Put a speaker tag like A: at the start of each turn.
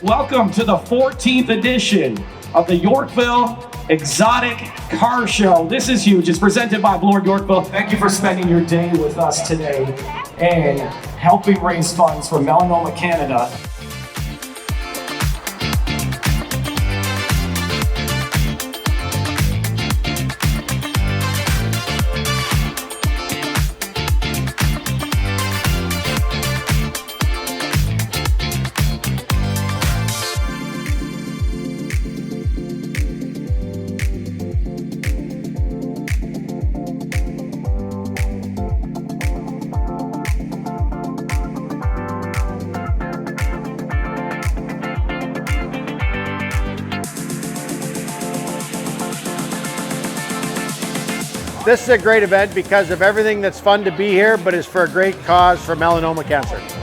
A: Welcome to the 14th edition of the Yorkville Exotic Car Show. This is huge. It's presented by Lord Yorkville. Thank you for spending your day with us today and helping raise funds for Melanoma Canada.
B: This is a great event because of everything that's fun to be here, but is for a great cause for melanoma cancer.